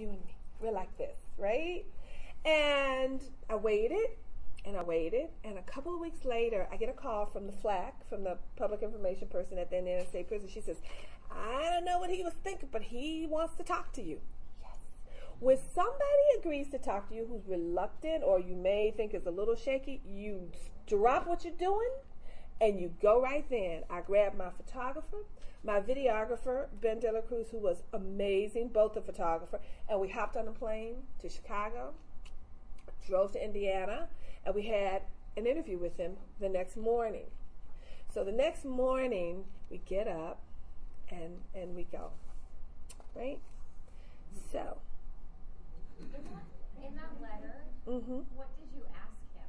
you and me. We're like this, right? And I waited, and I waited, and a couple of weeks later, I get a call from the FLAC, from the public information person at the Indiana State Prison. She says, I don't know what he was thinking, but he wants to talk to you. Yes. When somebody agrees to talk to you who's reluctant or you may think is a little shaky, you drop what you're doing and you go right then. I grabbed my photographer, my videographer, Ben De La Cruz, who was amazing, both the photographer, and we hopped on a plane to Chicago, drove to Indiana, and we had an interview with him the next morning. So the next morning, we get up and we go, right? So. In that letter, what did you ask him?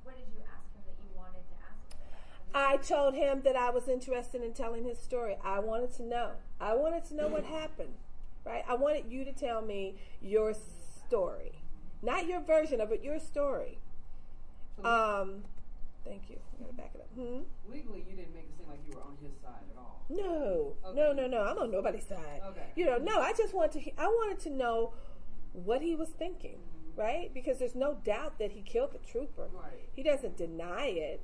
What did you ask him that you wanted to ask him? I told him that I was interested in telling his story. I wanted to know. I wanted to know what happened, right? I wanted you to tell me your story. Not your version of it, your story. Thank you. I'm going to back it up. Legally, you didn't make it seem like you were on his side at all. No. Okay. No. I'm on nobody's side. Okay. No, I just I wanted to know what he was thinking, right? Because there's no doubt that he killed the trooper. Right. He doesn't deny it.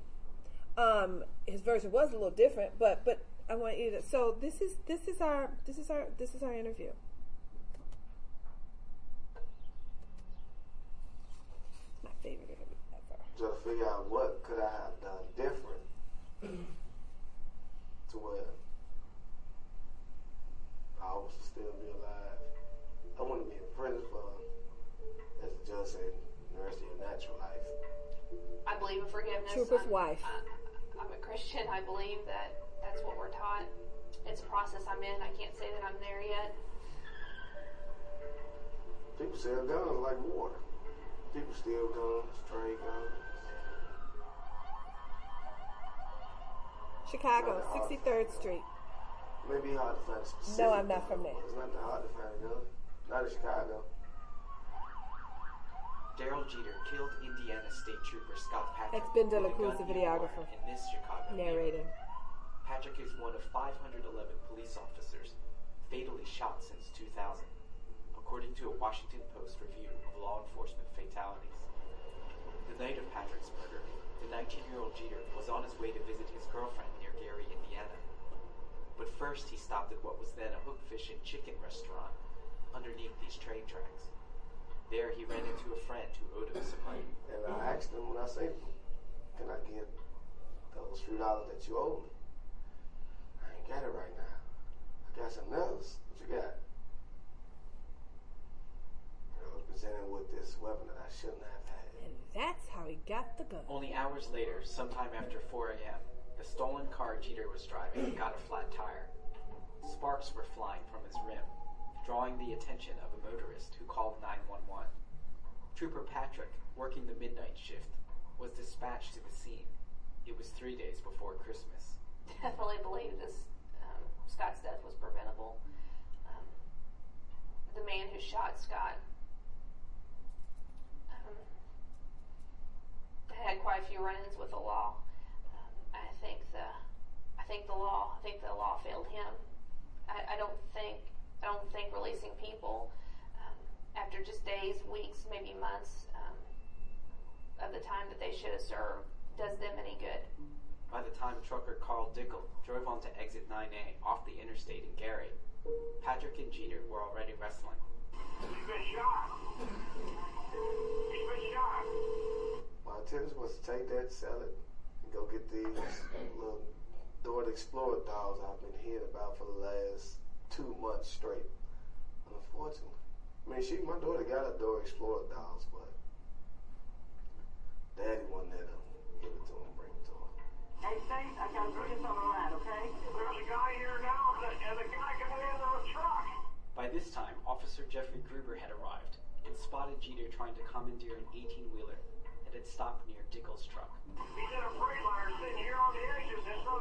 His version was a little different, but I want you to. So this is our interview. It's my favorite interview ever. Just figure out what could I have done different to where I was to still be alive. I want to be in prison for, as the judge said, the rest of your natural life. I believe in forgiveness. Trooper's wife. I'm a Christian. I believe that that's what we're taught. It's a process I'm in. I can't say that I'm there yet. People sell guns like water. People steal guns, trade guns. Chicago, 63rd Street. Maybe hard to find a specific. No, I'm not from there. It's not that hard to find a gun. Not in Chicago. Daryl Jeter killed Indiana State Trooper Scott Patrick. That's Ben De La with a Cruz, gun the he wore videographer. In this Chicago Narrating. neighborhood. Patrick is one of 511 police officers fatally shot since 2000, according to a Washington Post review of law enforcement fatalities. The night of Patrick's murder, the 19-year-old Jeter was on his way to visit his girlfriend near Gary, Indiana. But first he stopped at what was then a hook fish and chicken restaurant underneath these train tracks. There he ran into a friend who owed him some money. And I asked him when I seen him, can I get those few dollars that you owe me? I ain't got it right now. I got something else. What you got? I was presented with this weapon that I shouldn't have had. And that's how he got the gun. Only hours later, sometime after 4 a.m., the stolen car Jeter was driving got a flat tire. Sparks were flying from his rim, drawing the attention of a motorist who called 911. Trooper Patrick, working the midnight shift, was dispatched to the scene. It was 3 days before Christmas. Definitely believe this. Scott's death was preventable. The man who shot Scott had quite a few run-ins with the law. I think the law failed him. I don't think releasing people after just days, weeks, maybe months of the time that they should have served does them any good. By the time trucker Carl Dickel drove onto exit 9A off the interstate in Gary, Patrick and Jeter were already wrestling. He's been shot. He's been shot. My intention was to take that, sell it, and go get these little Dora Explorer dolls I've been hearing about for the last 2 months straight. Unfortunately. I mean, my daughter got a Dora Explorer dolls, but Daddy wouldn't let them give it to him, bring it to him. Hey, State, I got this on the line, okay? There's a guy here now, and the guy coming in the truck. By this time, Officer Jeffrey Gruber had arrived and spotted Jeter trying to commandeer an 18-wheeler that had stopped near Dickel's truck. He's in a freight liner sitting here on the edges. There's no